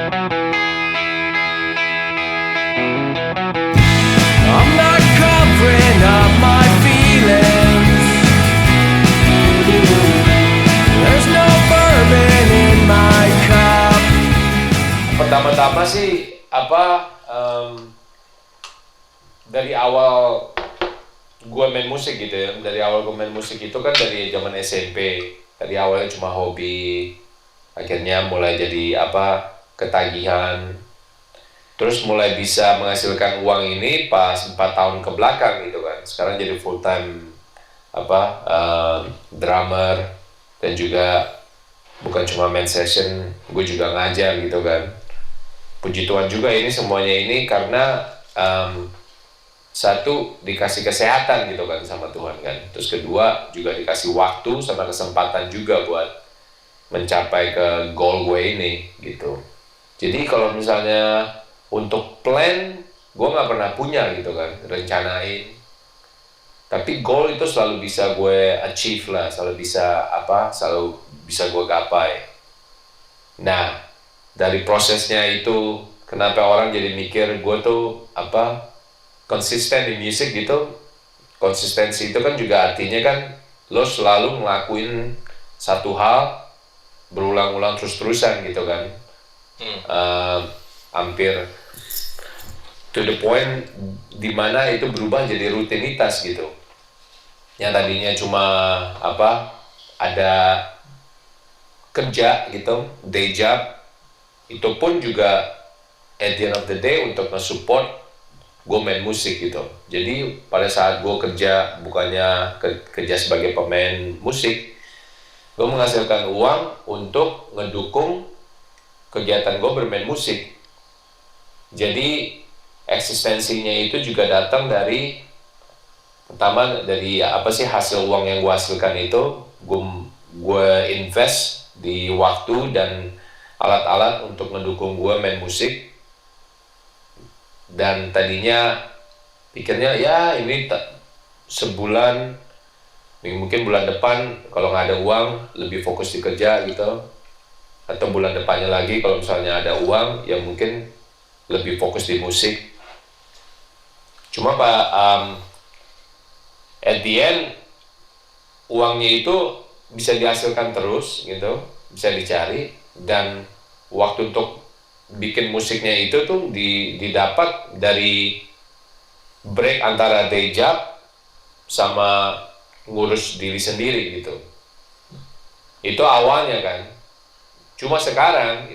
I'm not covering up my feelings. There's no bourbon in my cup. Pertama-tama sih dari awal gue main musik gitu ya. Dari awal gue main musik itu kan dari zaman SMP. Tadi awalnya cuma hobi, akhirnya mulai jadi ketagihan. Terus mulai bisa menghasilkan uang ini pas 4 tahun ke belakang gitu kan. Sekarang jadi full time drummer, dan juga bukan cuma main session, gue juga ngajar gitu kan. Puji Tuhan juga ini semuanya ini karena satu, dikasih kesehatan gitu kan sama Tuhan kan. Terus kedua, juga dikasih waktu sama kesempatan juga buat mencapai ke goal gue ini gitu. Jadi kalau misalnya untuk plan, gue nggak pernah punya gitu kan, rencanain. Tapi goal itu selalu bisa gue achieve lah, selalu bisa gue gapai. Nah, dari prosesnya itu, kenapa orang jadi mikir gue tuh konsisten di musik gitu. Konsistensi itu kan juga artinya kan lo selalu ngelakuin satu hal berulang-ulang terus-terusan gitu kan. Hampir to the point dimana itu berubah jadi rutinitas gitu. Yang tadinya cuma ada kerja gitu, day job, itu pun juga at the end of the day untuk nge-support gue main musik gitu. Jadi pada saat gue kerja, bukannya kerja sebagai pemain musik, gue menghasilkan uang untuk ngedukung kegiatan gue bermain musik. Jadi eksistensinya itu juga datang dari, pertama dari hasil uang yang gue hasilkan itu gue invest di waktu dan alat-alat untuk ngedukung gue main musik. Dan tadinya pikirnya ya ini sebulan, mungkin bulan depan kalau nggak ada uang lebih fokus di kerja gitu, atau bulan depannya lagi kalau misalnya ada uang ya mungkin lebih fokus di musik. Cuma at the end uangnya itu bisa dihasilkan terus gitu, bisa dicari, dan waktu untuk bikin musiknya itu tuh didapat dari break antara day job sama ngurus diri sendiri gitu. Itu awalnya kan. Cuma sekarang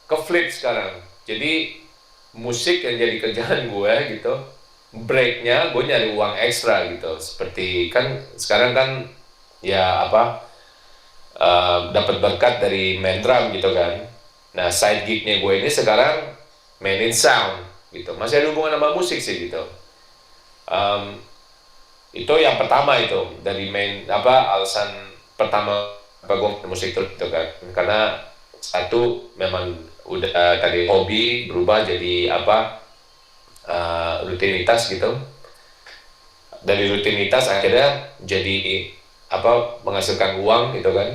ke flip sekarang. Jadi musik yang jadi kerjaan gue gitu, breaknya gue nyari uang ekstra gitu. Seperti kan sekarang kan ya dapat berkat dari main drum gitu kan. Nah, side gig-nya gue ini sekarang mainin sound gitu. Masih ada hubungan sama musik sih gitu. Itu yang pertama itu dari alasan pertama gue main musik itu gitu kan. Karena satu memang udah tadi hobi berubah jadi rutinitas gitu. Dari rutinitas akhirnya jadi menghasilkan uang gitu kan.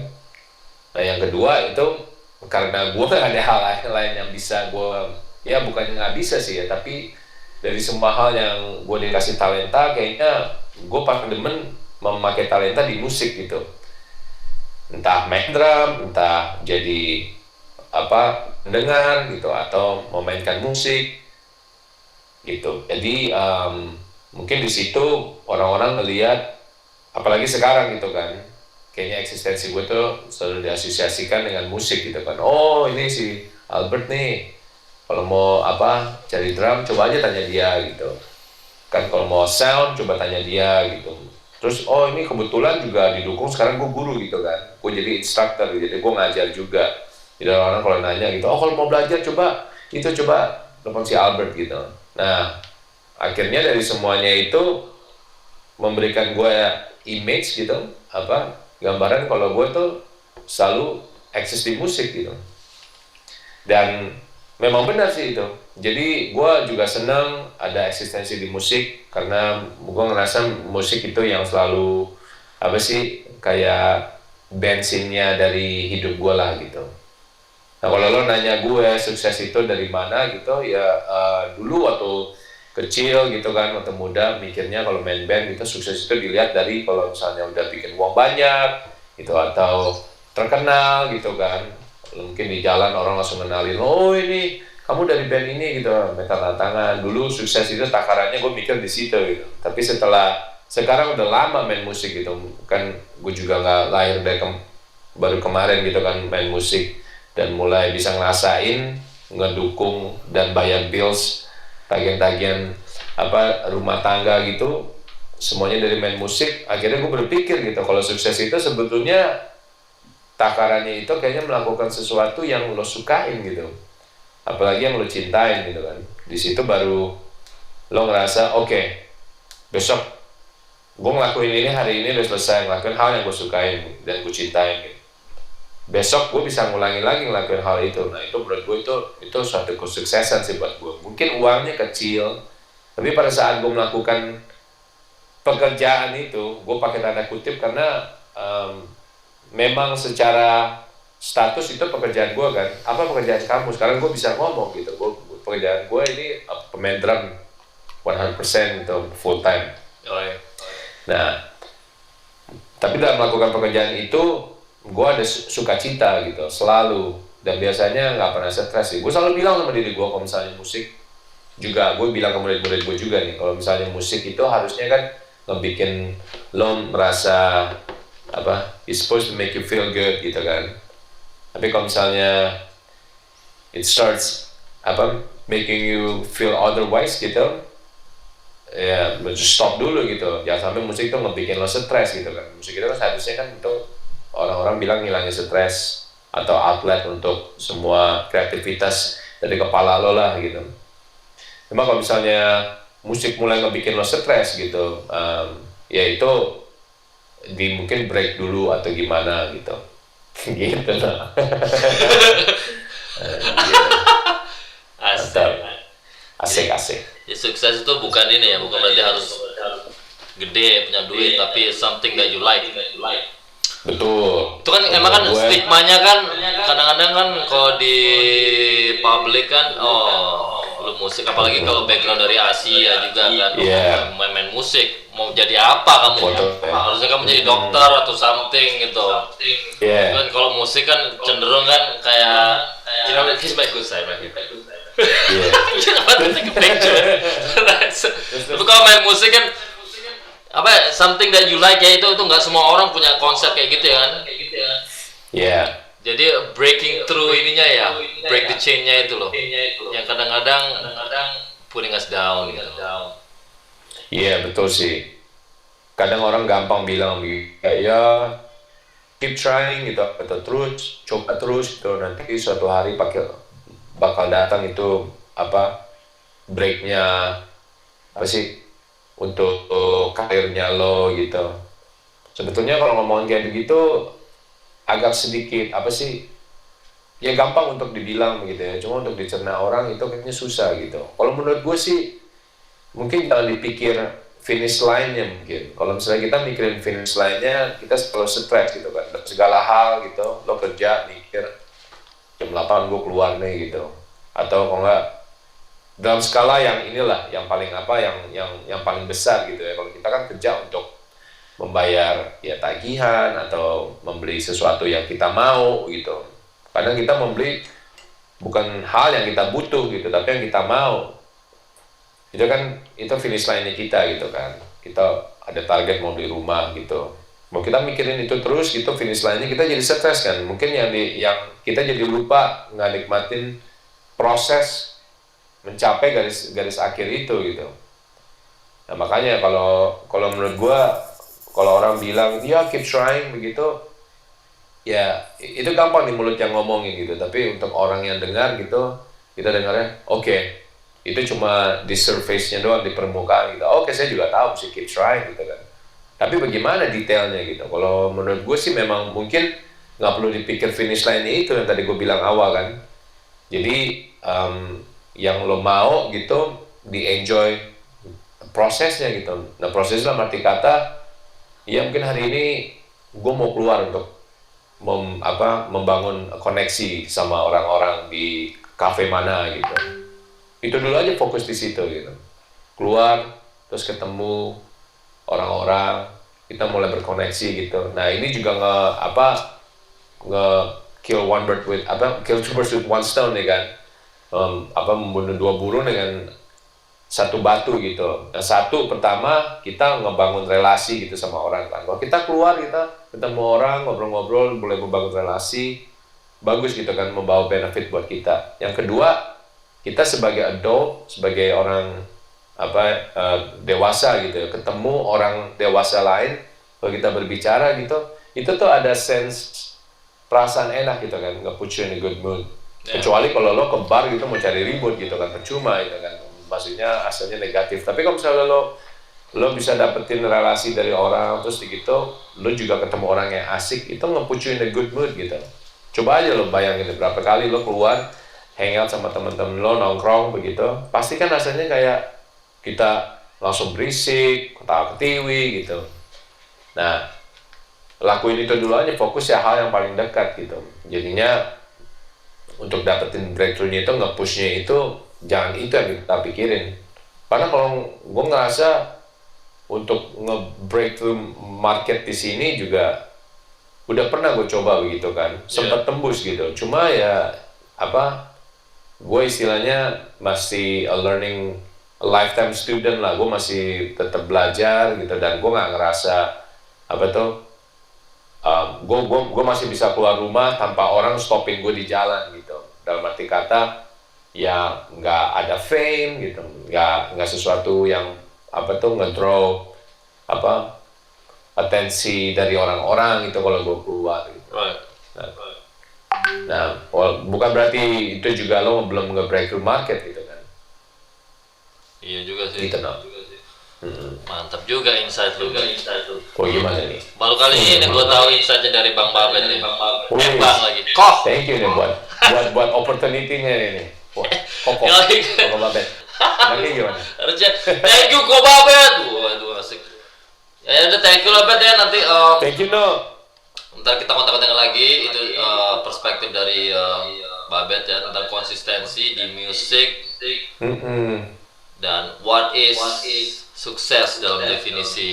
Nah, yang kedua itu karena gue kan ada hal lain yang bisa gue, ya bukannya nggak bisa sih ya, tapi dari semua hal yang gue dikasih talenta, kayaknya gue paling demen memakai talenta di musik gitu. Entah main drum, entah jadi pendengar gitu, atau memainkan musik gitu. Jadi mungkin di situ orang-orang ngelihat, apalagi sekarang gitu kan, kayaknya eksistensi gue tuh selalu diasosiasikan dengan musik gitu kan. Oh, ini si Albert nih, kalau mau cari drum coba aja tanya dia gitu kan, kalau mau sound coba tanya dia gitu. Terus oh ini kebetulan juga didukung sekarang gue guru gitu kan, gue jadi instructor gitu, jadi gue ngajar juga. Jadi orang kalau nanya gitu, oh kalau mau belajar coba telepon si Albert gitu. Nah, akhirnya dari semuanya itu memberikan gue image gitu, gambaran kalau gue tuh selalu eksis di musik gitu. Dan memang benar sih itu. Jadi gue juga senang ada eksistensi di musik, karena gue ngerasa musik itu yang selalu kayak bensinnya dari hidup gue lah gitu. Nah kalau lo nanya gue sukses itu dari mana gitu ya, dulu waktu kecil gitu kan, waktu muda mikirnya kalau main band gitu sukses itu dilihat dari kalau misalnya udah bikin uang banyak gitu atau terkenal gitu kan. Mungkin di jalan orang langsung kenalin, oh ini kamu dari band ini gitu, mereka tanda tangan. Dulu sukses itu takarannya gue mikir di situ gitu. Tapi sekarang udah lama main musik gitu kan, gue juga nggak lahir dari baru kemarin gitu kan main musik, dan mulai bisa ngerasain ngedukung dan bayar bills, tagihan-tagihan rumah tangga gitu, semuanya dari main musik. Akhirnya gue berpikir gitu, kalau sukses itu sebetulnya takarannya itu kayaknya melakukan sesuatu yang lo sukain gitu, apalagi yang lo cintain gitu kan. Di situ baru lo ngerasa oke, besok gue ngelakuin ini, hari ini udah selesai ngelakuin hal yang gue sukain dan gue cintain gitu. Besok gue bisa ngulangi lagi ngelakuin hal itu. Nah itu menurut gue itu suatu kesuksesan sih buat gue. Mungkin uangnya kecil, tapi pada saat gue melakukan pekerjaan itu, gue pakai tanda kutip karena memang secara status itu pekerjaan gue kan. Apa pekerjaan kamu? Sekarang gue bisa ngomong gitu. Pekerjaan gue ini pemain drum 100% gitu, full time. Nah, tapi dalam melakukan pekerjaan itu gue ada sukacita gitu selalu, dan biasanya nggak pernah stres sih. Gue selalu bilang sama diri gue kalau misalnya musik juga, gue bilang ke murid-murid gue juga nih, kalau misalnya musik itu harusnya kan ngebikin lo merasa it's supposed to make you feel good gitu kan. Tapi kalau misalnya it starts making you feel otherwise gitu, ya just stop dulu gitu. Jangan sampai musik itu ngebikin lo stres gitu kan. Musik itu kan seharusnya kan untuk orang-orang bilang ngilangin stres atau outlet untuk semua kreativitas dari kepala lo lah gitu. Cuma kalau misalnya musik mulai ngebikin lo stres gitu, ya itu mungkin break dulu atau gimana gitu. Gitu lah. Asik. Ya, sukses itu bukan ini ya, bukan berarti harus gede punya duit, tapi something that you like. Betul. Itu kan emang kan stigmanya kan kadang-kadang kan kalau di publik kan, lu musik, apalagi kalau background dari Asia juga kan, main musik, mau jadi apa kamu? Harusnya kamu jadi dokter atau something gitu. Kan kalau musik kan cenderung kan kayak, you know, he's my good side right here. Tapi kalau main musik kan something that you like, ya itu nggak semua orang punya konsep kayak gitu ya kan. Jadi breaking through ininya ya, break the chain-nya itu loh, yang kadang-kadang putting us down gitu. Betul sih. Kadang orang gampang bilang ya keep trying gitu, atau coba terus gitu, nanti suatu hari bakal datang itu breaknya untuk karirnya lo gitu. Sebetulnya kalau ngomongin kayak begitu agak sedikit ya gampang untuk dibilang gitu ya, cuma untuk dicerna orang itu kayaknya susah gitu. Kalau menurut gue sih mungkin jangan dipikir finish line-nya. Mungkin kalau misalnya kita mikirin finish line-nya, kita selalu stres gitu kan, segala hal gitu. Lo kerja mikir jam 8 gue keluar nih gitu, atau kalau nggak dalam skala yang inilah yang paling yang paling besar gitu ya. Kalau kita kan kerja untuk membayar ya tagihan atau membeli sesuatu yang kita mau gitu. Kadang kita membeli bukan hal yang kita butuh gitu, tapi yang kita mau. Itu finish line-nya kita gitu kan. Kita ada target mau beli rumah gitu. Mau kita mikirin itu terus gitu, finish line-nya kita jadi stres kan. Mungkin yang kita jadi lupa nggak nikmatin proses mencapai garis akhir itu gitu. Nah makanya kalau menurut gua, kalau orang bilang ya keep trying begitu, ya itu gampang di mulut yang ngomongin gitu, tapi untuk orang yang dengar gitu, kita dengarnya oke, itu cuma di surface-nya doang, di permukaan gitu. Oke, saya juga tahu sih keep trying gitu kan, tapi bagaimana detailnya gitu. Kalau menurut gue sih memang mungkin nggak perlu dipikir finish line-nya itu yang tadi gue bilang awal kan. Jadi yang lo mau gitu di enjoy prosesnya gitu. Nah prosesnya arti kata ya mungkin hari ini gue mau keluar untuk membangun koneksi sama orang-orang di kafe mana gitu. Itu dulu aja fokus di situ gitu. Keluar terus ketemu orang-orang, kita mulai berkoneksi gitu. Nah ini juga kill two birds with one stone ya kan. Membunuh dua burung dengan satu batu gitu. Yang satu pertama kita ngebangun relasi gitu sama orang kan. Kalau kita keluar kita ketemu orang ngobrol-ngobrol boleh membangun relasi bagus gitu kan, membawa benefit buat kita. Yang kedua kita sebagai adult, sebagai orang dewasa gitu, ketemu orang dewasa lain, kalau kita berbicara gitu, itu tuh ada sense perasaan enak gitu kan, nge-put you in a good mood. Kecuali kalau lo ke bar gitu mau cari ribut gitu kan, percuma gitu kan, maksudnya hasilnya negatif. Tapi kalau misalnya lo bisa dapetin relasi dari orang, terus gitu, lo juga ketemu orang yang asik, itu nge-put you in a good mood gitu. Coba aja lo bayangin berapa kali lo keluar, hangout sama temen-temen lo, nongkrong begitu, pasti kan rasanya kayak kita langsung berisik, ketawa-ketiwi gitu. Nah, lakuin itu dulu aja, fokus ya hal yang paling dekat gitu. Jadinya untuk dapetin breakthrough-nya itu, nge-push-nya itu, jangan itu yang kita pikirin. Karena kalau gue ngerasa untuk nge-breakthrough market di sini juga udah pernah gue coba begitu kan, sempat tembus gitu. Cuma ya gue istilahnya masih a lifetime student lah. Gue masih tetap belajar gitu dan gue nggak ngerasa gue masih bisa keluar rumah tanpa orang stopping gue di jalan gitu. Dalam arti kata ya nggak ada fame gitu, nggak sesuatu yang nge-draw atensi dari orang-orang gitu kalau gue keluar gitu. Nah, bukan berarti itu juga lo belum nge-breakthrough market gitu kan. Iya juga sih. Gitu no. Mantap juga insight lu. Oh gimana nih? Baru kali ini gue tahu insightnya dari Bang Babet nih. Bang lagi. Thank you nih buat opportunity-nya nih. Kok Babet. Nanti gimana? Thank you Ko Babet. Waduh asik. Ya udah thank you lah Bet ya nanti. Thank you no. Ntar kita kontak-kontak lagi itu perspektif dari Babet ya tentang konsistensi di musik dan what is sukses dalam definisi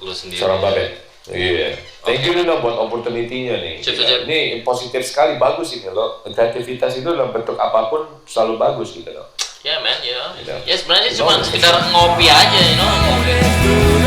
lu sendiri. Seorang Babet. Iya. Thank you Nuno buat opportunity-nya nih. Ini positif sekali, bagus ini loh. Kreativitas itu dalam bentuk apapun selalu bagus gitu loh. Ya man, ya. Ya sebenarnya cuma sekedar ngopi aja, you know.